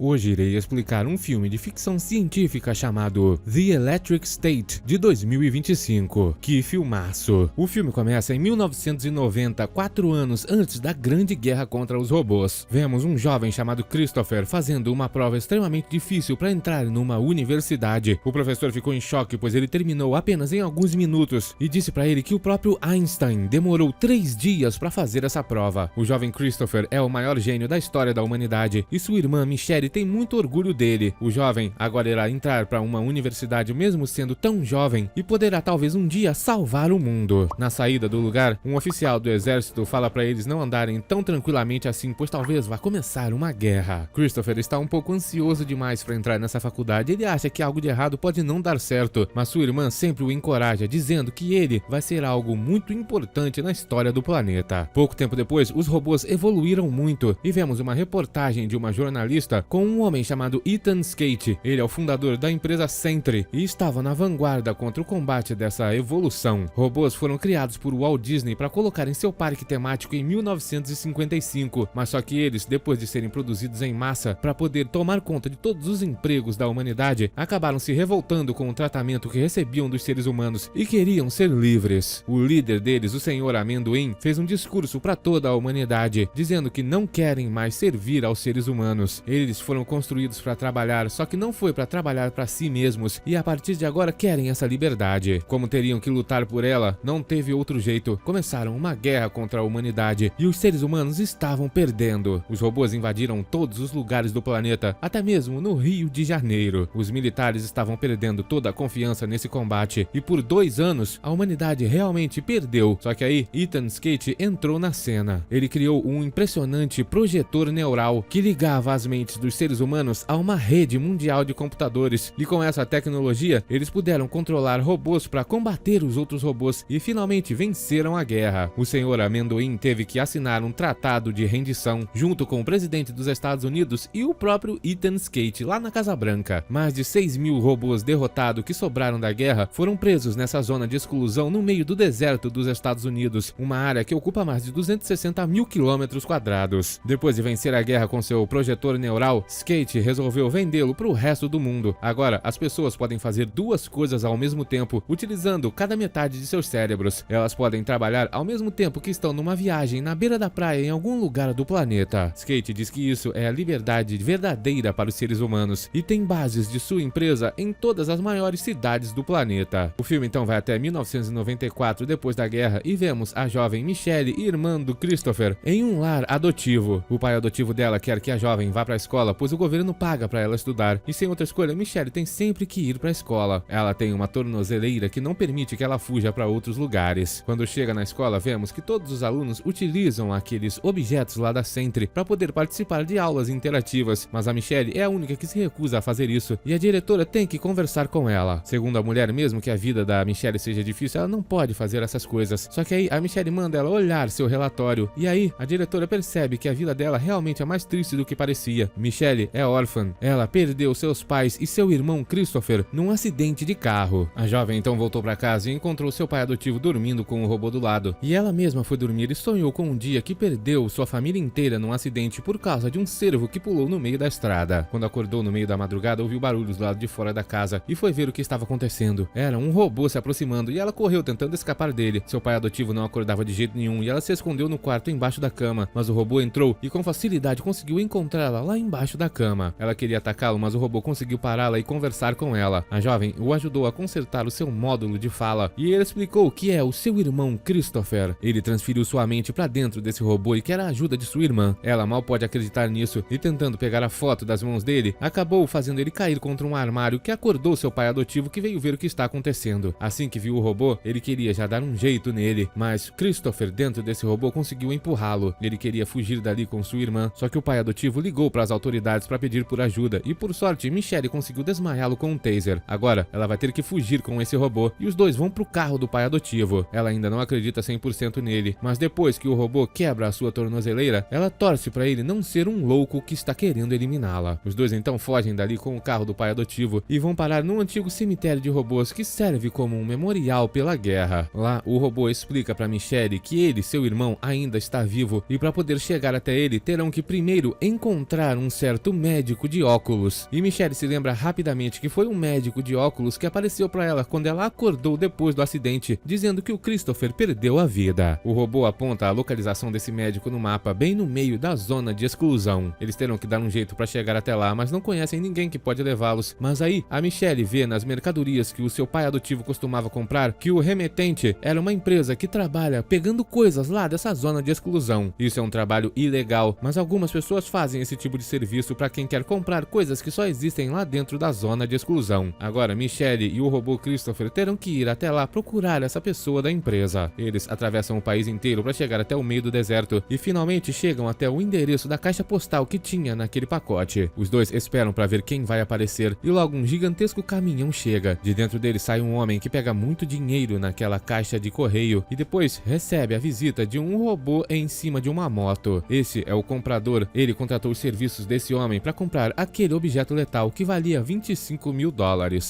Hoje irei explicar um filme de ficção científica chamado The Electric State, de 2025. Que filmaço! O filme começa em 1990, 4 anos antes da Grande Guerra contra os Robôs. Vemos um jovem chamado Christopher fazendo uma prova extremamente difícil para entrar numa universidade. O professor ficou em choque, pois ele terminou apenas em alguns minutos e disse para ele que o próprio Einstein demorou 3 dias para fazer essa prova. O jovem Christopher é o maior gênio da história da humanidade e sua irmã Michelle tem muito orgulho dele. O jovem agora irá entrar para uma universidade mesmo sendo tão jovem e poderá talvez um dia salvar o mundo. Na saída do lugar, um oficial do exército fala para eles não andarem tão tranquilamente assim, pois talvez vá começar uma guerra. Christopher está um pouco ansioso demais para entrar nessa faculdade. Ele acha que algo de errado pode não dar certo, mas sua irmã sempre o encoraja, dizendo que ele vai ser algo muito importante na história do planeta. Pouco tempo depois, os robôs evoluíram muito e vemos uma reportagem de uma jornalista com um homem chamado Ethan Skate. Ele é o fundador da empresa Sentry e estava na vanguarda contra o combate dessa evolução. Robôs foram criados por Walt Disney para colocar em seu parque temático em 1955, mas só que eles, depois de serem produzidos em massa para poder tomar conta de todos os empregos da humanidade, acabaram se revoltando com o tratamento que recebiam dos seres humanos e queriam ser livres. O líder deles, o Senhor Amendoim, fez um discurso para toda a humanidade, dizendo que não querem mais servir aos seres humanos. Eles foram construídos para trabalhar, só que não foi para trabalhar para si mesmos, e a partir de agora querem essa liberdade. Como teriam que lutar por ela, não teve outro jeito. Começaram uma guerra contra a humanidade e os seres humanos estavam perdendo. Os robôs invadiram todos os lugares do planeta, até mesmo no Rio de Janeiro. Os militares estavam perdendo toda a confiança nesse combate e por 2 anos a humanidade realmente perdeu. Só que aí Ethan Skate entrou na cena. Ele criou um impressionante projetor neural que ligava as mentes dos seres humanos a uma rede mundial de computadores, e com essa tecnologia eles puderam controlar robôs para combater os outros robôs e finalmente venceram a guerra. O Senhor Amendoim teve que assinar um tratado de rendição junto com o presidente dos Estados Unidos e o próprio Ethan Skate lá na Casa Branca. Mais de 6.000 robôs derrotados que sobraram da guerra foram presos nessa zona de exclusão no meio do deserto dos Estados Unidos, uma área que ocupa mais de 260 mil quilômetros quadrados. Depois de vencer a guerra com seu projetor neural, Skate resolveu vendê-lo para o resto do mundo. Agora, as pessoas podem fazer 2 coisas ao mesmo tempo, utilizando cada metade de seus cérebros. Elas podem trabalhar ao mesmo tempo que estão numa viagem na beira da praia em algum lugar do planeta. Skate diz que isso é a liberdade verdadeira para os seres humanos e tem bases de sua empresa em todas as maiores cidades do planeta. O filme então vai até 1994, depois da guerra, e vemos a jovem Michelle, irmã do Christopher, em um lar adotivo. O pai adotivo dela quer que a jovem vá para a escola, pois o governo paga para ela estudar, e sem outra escolha, Michelle tem sempre que ir para a escola. Ela tem uma tornozeleira que não permite que ela fuja para outros lugares. Quando chega na escola, vemos que todos os alunos utilizam aqueles objetos lá da Sentry para poder participar de aulas interativas, mas a Michelle é a única que se recusa a fazer isso, e a diretora tem que conversar com ela. Segundo a mulher, mesmo que a vida da Michelle seja difícil, ela não pode fazer essas coisas. Só que aí a Michelle manda ela olhar seu relatório, e aí a diretora percebe que a vida dela realmente é mais triste do que parecia. Michelle é órfã, ela perdeu seus pais e seu irmão Christopher num acidente de carro. A jovem então voltou para casa e encontrou seu pai adotivo dormindo com o robô do lado, e ela mesma foi dormir e sonhou com um dia que perdeu sua família inteira num acidente por causa de um cervo que pulou no meio da estrada. Quando acordou no meio da madrugada, ouviu barulhos do lado de fora da casa e foi ver o que estava acontecendo. Era um robô se aproximando e ela correu tentando escapar dele. Seu pai adotivo não acordava de jeito nenhum e ela se escondeu no quarto embaixo da cama, mas o robô entrou e com facilidade conseguiu encontrá-la lá embaixo da cama. Ela queria atacá-lo, mas o robô conseguiu pará-la e conversar com ela. A jovem o ajudou a consertar o seu módulo de fala e ele explicou que é o seu irmão Christopher. Ele transferiu sua mente para dentro desse robô e quer a ajuda de sua irmã. Ela mal pode acreditar nisso e, tentando pegar a foto das mãos dele, acabou fazendo ele cair contra um armário, que acordou seu pai adotivo, que veio ver o que está acontecendo. Assim que viu o robô, ele queria já dar um jeito nele, mas Christopher dentro desse robô conseguiu empurrá-lo. Ele queria fugir dali com sua irmã, só que o pai adotivo ligou para as autoridades para pedir por ajuda e, por sorte, Michelle conseguiu desmaiá-lo com um taser. Agora, ela vai ter que fugir com esse robô e os dois vão pro carro do pai adotivo. Ela ainda não acredita 100% nele, mas depois que o robô quebra a sua tornozeleira, ela torce para ele não ser um louco que está querendo eliminá-la. Os dois então fogem dali com o carro do pai adotivo e vão parar num antigo cemitério de robôs que serve como um memorial pela guerra. Lá, o robô explica para Michelle que ele, seu irmão, ainda está vivo e para poder chegar até ele terão que primeiro encontrar um servo certo médico de óculos. E Michelle se lembra rapidamente que foi um médico de óculos que apareceu para ela quando ela acordou depois do acidente, dizendo que o Christopher perdeu a vida. O robô aponta a localização desse médico no mapa, bem no meio da zona de exclusão. Eles terão que dar um jeito para chegar até lá, mas não conhecem ninguém que pode levá-los. Mas aí, a Michelle vê nas mercadorias que o seu pai adotivo costumava comprar que o remetente era uma empresa que trabalha pegando coisas lá dessa zona de exclusão. Isso é um trabalho ilegal, mas algumas pessoas fazem esse tipo de serviço para quem quer comprar coisas que só existem lá dentro da zona de exclusão. Agora, Michelle e o robô Christopher terão que ir até lá procurar essa pessoa da empresa. Eles atravessam o país inteiro para chegar até o meio do deserto e finalmente chegam até o endereço da caixa postal que tinha naquele pacote. Os dois esperam para ver quem vai aparecer e logo um gigantesco caminhão chega. De dentro dele sai um homem que pega muito dinheiro naquela caixa de correio e depois recebe a visita de um robô em cima de uma moto. Esse é o comprador. Ele contratou os serviços desse homem para comprar aquele objeto letal que valia $25 mil.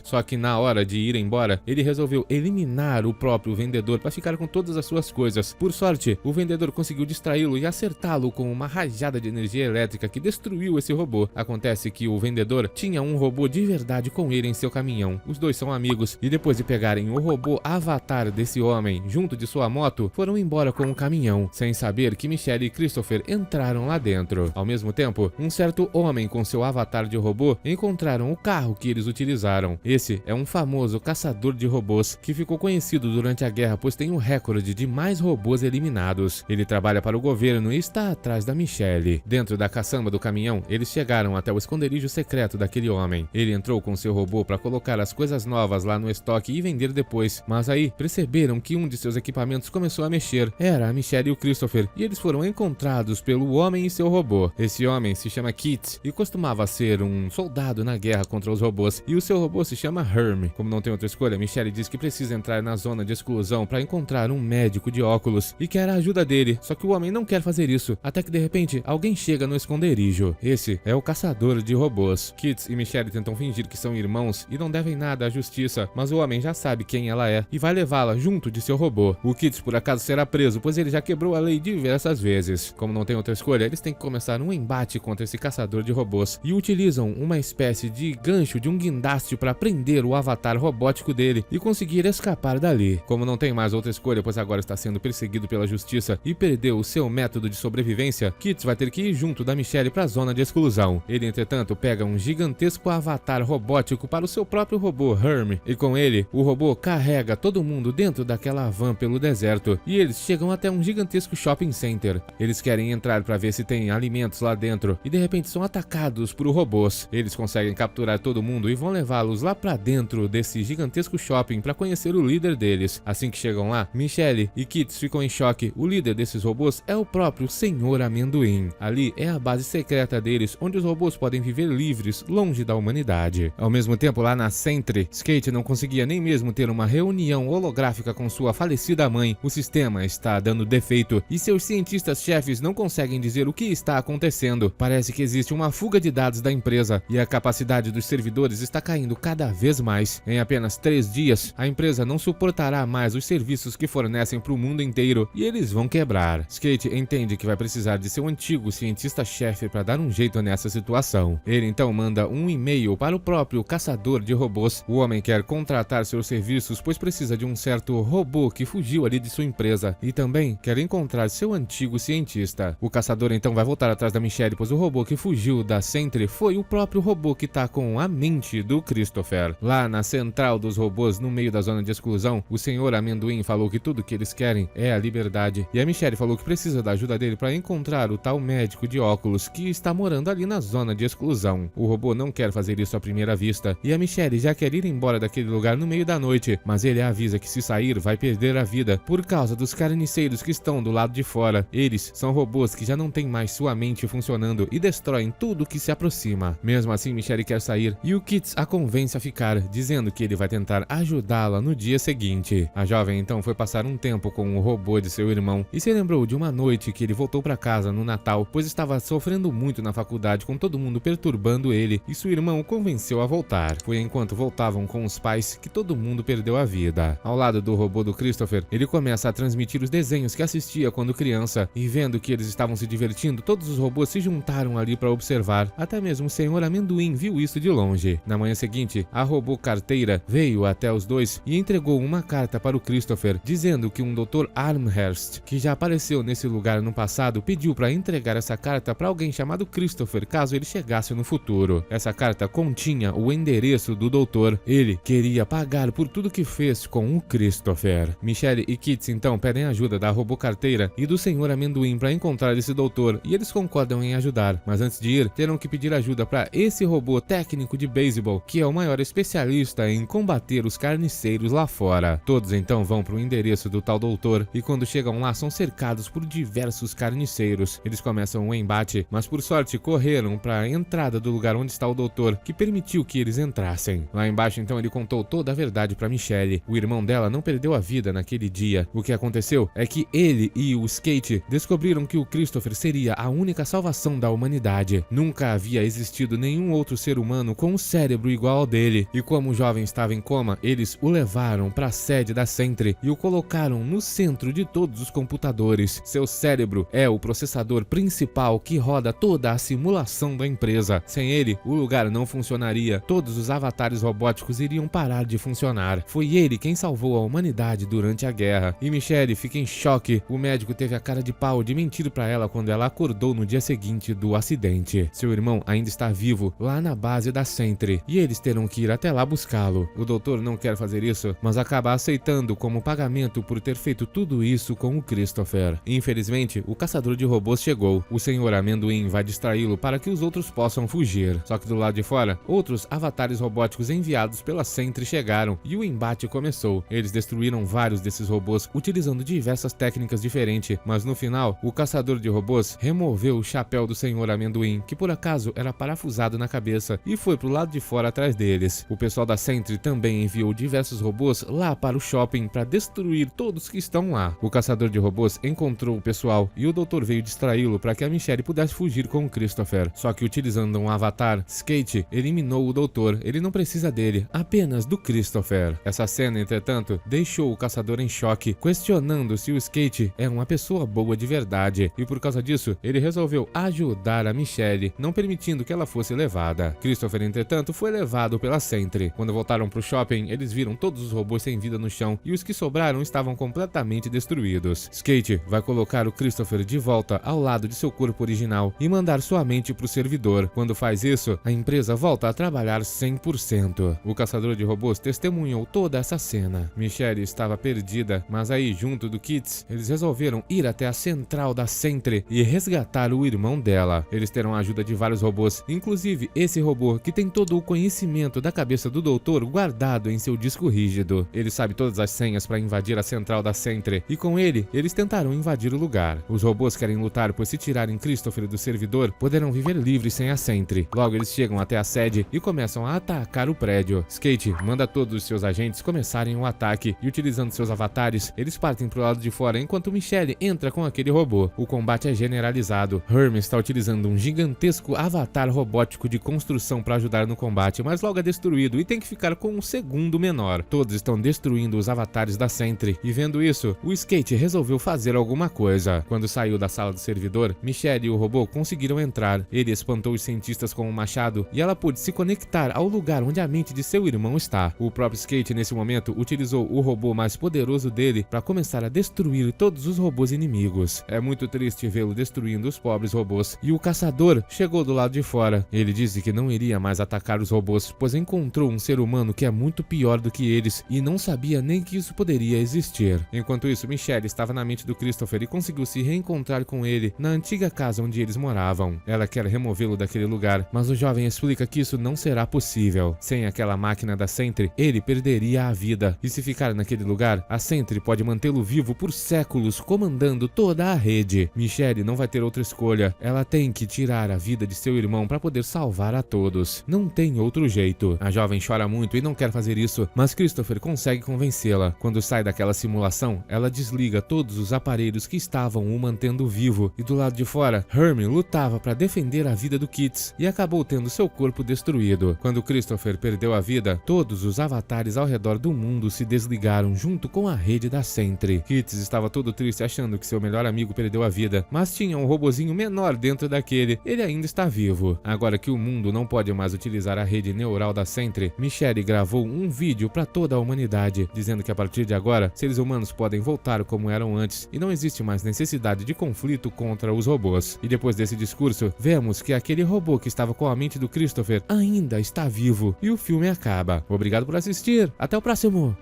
Só que na hora de ir embora, ele resolveu eliminar o próprio vendedor para ficar com todas as suas coisas. Por sorte, o vendedor conseguiu distraí-lo e acertá-lo com uma rajada de energia elétrica que destruiu esse robô. Acontece que o vendedor tinha um robô de verdade com ele em seu caminhão. Os dois são amigos e depois de pegarem o robô avatar desse homem junto de sua moto, foram embora com o caminhão, sem saber que Michelle e Christopher entraram lá dentro. Ao mesmo tempo, um certo homem com seu avatar de robô encontraram o carro que eles utilizaram. Esse é um famoso caçador de robôs que ficou conhecido durante a guerra, pois tem um recorde de mais robôs eliminados. Ele trabalha para o governo e está atrás da Michelle. Dentro da caçamba do caminhão, eles chegaram até o esconderijo secreto daquele homem. Ele entrou com seu robô para colocar as coisas novas lá no estoque e vender depois, mas aí perceberam que um de seus equipamentos começou a mexer. Era a Michelle e o Christopher, e eles foram encontrados pelo homem e seu robô. Esse homem se chama Kit e costumava ser um soldado na guerra contra os robôs, e o seu robô se chama Herm. Como não tem outra escolha, Michelle diz que precisa entrar na zona de exclusão para encontrar um médico de óculos e quer a ajuda dele, só que o homem não quer fazer isso, até que de repente alguém chega no esconderijo. Esse é o caçador de robôs. Kit e Michelle tentam fingir que são irmãos e não devem nada à justiça, mas o homem já sabe quem ela é e vai levá-la junto de seu robô. O Kit por acaso será preso, pois ele já quebrou a lei diversas vezes. Como não tem outra escolha, eles têm que começar um embate contra esse caçador de robôs e utilizam uma espécie de gancho de um guindaste para prender o avatar robótico dele e conseguir escapar dali. Como não tem mais outra escolha, pois agora está sendo perseguido pela justiça e perdeu o seu método de sobrevivência, Kit vai ter que ir junto da Michelle para a zona de exclusão. Ele, entretanto, pega um gigantesco avatar robótico para o seu próprio robô Herm, e com ele, o robô carrega todo mundo dentro daquela van pelo deserto, e eles chegam até um gigantesco shopping center. Eles querem entrar para ver se tem alimentos lá dentro, e de repente são atacados por robôs. Eles conseguem capturar todo mundo e vão levá-los lá para dentro desse gigantesco shopping para conhecer o líder deles. Assim que chegam lá, Michelle e Kit ficam em choque. O líder desses robôs é o próprio Senhor Amendoim. Ali é a base secreta deles, onde os robôs podem viver livres, longe da humanidade. Ao mesmo tempo, lá na Sentry, Skate não conseguia nem mesmo ter uma reunião holográfica com sua falecida mãe. O sistema está dando defeito e seus cientistas-chefes não conseguem dizer o que está acontecendo. Parece que existe uma fuga de dados da empresa e a capacidade dos servidores está caindo cada vez mais. Em apenas 3 dias, a empresa não suportará mais os serviços que fornecem para o mundo inteiro e eles vão quebrar. Skate entende que vai precisar de seu antigo cientista-chefe para dar um jeito nessa situação. Ele então manda um e-mail para o próprio caçador de robôs. O homem quer contratar seus serviços, pois precisa de um certo robô que fugiu ali de sua empresa e também quer encontrar seu antigo cientista. O caçador então vai voltar atrás da Michelle, pois o robô que fugiu da Sentry foi o próprio robô que tá com a mente do Christopher. Lá na central dos robôs, no meio da zona de exclusão, o Senhor Amendoim falou que tudo que eles querem é a liberdade, e a Michelle falou que precisa da ajuda dele para encontrar o tal médico de óculos que está morando ali na zona de exclusão. O robô não quer fazer isso à primeira vista, e a Michelle já quer ir embora daquele lugar no meio da noite, mas ele avisa que se sair vai perder a vida por causa dos carniceiros que estão do lado de fora. Eles são robôs que já não têm mais sua mente funcionando e destroem tudo que se aproxima. Mesmo assim, Michelle quer sair e o Kit a convence a ficar, dizendo que ele vai tentar ajudá-la no dia seguinte. A jovem então foi passar um tempo com o robô de seu irmão e se lembrou de uma noite que ele voltou para casa no Natal, pois estava sofrendo muito na faculdade com todo mundo perturbando ele, e seu irmão o convenceu a voltar. Foi enquanto voltavam com os pais que todo mundo perdeu a vida. Ao lado do robô do Christopher, ele começa a transmitir os desenhos que assistia quando criança, e vendo que eles estavam se divertindo, todos os robôs se juntaram ali para observar. Até mesmo o Senhor Amendoim viu isso de longe. Na manhã seguinte, a robô carteira veio até os dois e entregou uma carta para o Christopher, dizendo que um Dr. Armhurst, que já apareceu nesse lugar no passado, pediu para entregar essa carta para alguém chamado Christopher, caso ele chegasse no futuro. Essa carta continha o endereço do doutor. Ele queria pagar por tudo que fez com o Christopher. Michelle e Kitts então pedem ajuda da robô carteira e do Senhor Amendoim para encontrar esse doutor, e eles concordam em ajudar, mas antes de ir, terão que pedir ajuda para esse robô técnico de beisebol, que é o maior especialista em combater os carniceiros lá fora. Todos então vão para o endereço do tal doutor, e quando chegam lá são cercados por diversos carniceiros. Eles começam um embate, mas por sorte correram para a entrada do lugar onde está o doutor, que permitiu que eles entrassem. Lá embaixo então ele contou toda a verdade para Michelle. O irmão dela não perdeu a vida naquele dia. O que aconteceu é que ele e o Skate descobriram que o Christopher seria a única salvação da humanidade. Nunca havia existido nenhum outro ser humano com um cérebro igual ao dele, e como o jovem estava em coma, eles o levaram para a sede da Sentry e o colocaram no centro de todos os computadores. Seu cérebro é o processador principal que roda toda a simulação da empresa. Sem ele, o lugar não funcionaria. Todos os avatares robóticos iriam parar de funcionar. Foi ele quem salvou a humanidade durante a guerra. E Michelle fica em choque. O médico teve a cara de pau de mentir para ela quando ela acordou no dia seguinte do acidente. Seu irmão ainda está vivo lá na base da Sentry e eles terão que ir até lá buscá-lo. O doutor não quer fazer isso, mas acaba aceitando como pagamento por ter feito tudo isso com o Christopher. Infelizmente, o caçador de robôs chegou. O Senhor Amendoim vai distraí-lo para que os outros possam fugir. Só que do lado de fora, outros avatares robóticos enviados pela Sentry chegaram e o embate começou. Eles destruíram vários desses robôs utilizando diversas técnicas diferentes, mas no final, o caçador de robôs removeu o chapéu do Senhor Amendoim, que por acaso era parafusado na cabeça, e foi pro lado de fora atrás deles. O pessoal da Sentry também enviou diversos robôs lá para o shopping para destruir todos que estão lá. O caçador de robôs encontrou o pessoal e o doutor veio distraí-lo para que a Michelle pudesse fugir com o Christopher. Só que utilizando um avatar, Skate eliminou o doutor. Ele não precisa dele, apenas do Christopher. Essa cena, entretanto, deixou o caçador em choque, questionando se o Skate é uma pessoa boa de verdade, e por causa disso, ele resolveu ajudar a Michelle, não permitindo que ela fosse levada. Christopher, entretanto, foi levado pela Sentry. Quando voltaram pro shopping, eles viram todos os robôs sem vida no chão e os que sobraram estavam completamente destruídos. Skate vai colocar o Christopher de volta ao lado de seu corpo original e mandar sua mente pro servidor. Quando faz isso, a empresa volta a trabalhar 100%. O caçador de robôs testemunhou toda essa cena. Michelle estava perdida, mas aí, junto do Kitts, eles resolveram ir até a central da Sentry e resgatar o irmão dela. Eles terão a ajuda de vários robôs, inclusive esse robô que tem todo o conhecimento da cabeça do doutor guardado em seu disco rígido. Ele sabe todas as senhas para invadir a central da Sentry, e com ele, eles tentarão invadir o lugar. Os robôs querem lutar, pois se tirarem Christopher do servidor, poderão viver livres sem a Sentry. Logo, eles chegam até a sede e começam a atacar o prédio. Skate manda todos os seus agentes começarem o ataque, e utilizando seus avatares, eles partem pro lado de fora enquanto Michelle entra com aquele robô. O combate é generalizado. Hermes está utilizando um gigantesco avatar robótico de construção para ajudar no combate, mas logo é destruído e tem que ficar com um segundo menor. Todos estão destruindo os avatares da Sentry, e vendo isso, o Skate resolveu fazer alguma coisa. Quando saiu da sala do servidor, Michelle e o robô conseguiram entrar. Ele espantou os cientistas com um machado e ela pôde se conectar ao lugar onde a mente de seu irmão está. O próprio Skate, nesse momento, utilizou o robô mais poderoso dele para começar a destruir todos os robôs inimigos. É muito triste vê-lo destruindo os pobres robôs, e o caçador chegou do lado de fora. Ele disse que não iria mais atacar os robôs, pois encontrou um ser humano que é muito pior do que eles e não sabia nem que isso poderia existir. Enquanto isso, Michelle estava na mente do Christopher e conseguiu se reencontrar com ele na antiga casa onde eles moravam. Ela quer removê-lo daquele lugar, mas o jovem explica que isso não será possível. Sem aquela máquina da Sentry, ele perderia a vida, e se ficar naquele lugar, a Sentry pode mantê-lo vivo por séculos, comandando toda a rede. Michelle não vai ter outra escolha. Ela tem que tirar a vida de seu irmão para poder salvar a todos. Não tem outro jeito. A jovem chora muito e não quer fazer isso, mas Christopher consegue convencê-la. Quando sai daquela simulação, ela desliga todos os aparelhos que estavam o mantendo vivo, e do lado de fora, Hermie lutava para defender a vida do Kitts e acabou tendo seu corpo destruído. Quando Christopher perdeu a vida, todos os avatares ao redor do mundo se desligaram junto com a rede da Sentry. Kitts estava todo triste achando que seu melhor amigo perdeu a vida, mas tinha um robozinho menor dentro daquele dele, ele ainda está vivo. Agora que o mundo não pode mais utilizar a rede neural da Sentry, Michelle gravou um vídeo para toda a humanidade, dizendo que a partir de agora, seres humanos podem voltar como eram antes e não existe mais necessidade de conflito contra os robôs. E depois desse discurso, vemos que aquele robô que estava com a mente do Christopher ainda está vivo e o filme acaba. Obrigado por assistir, até o próximo!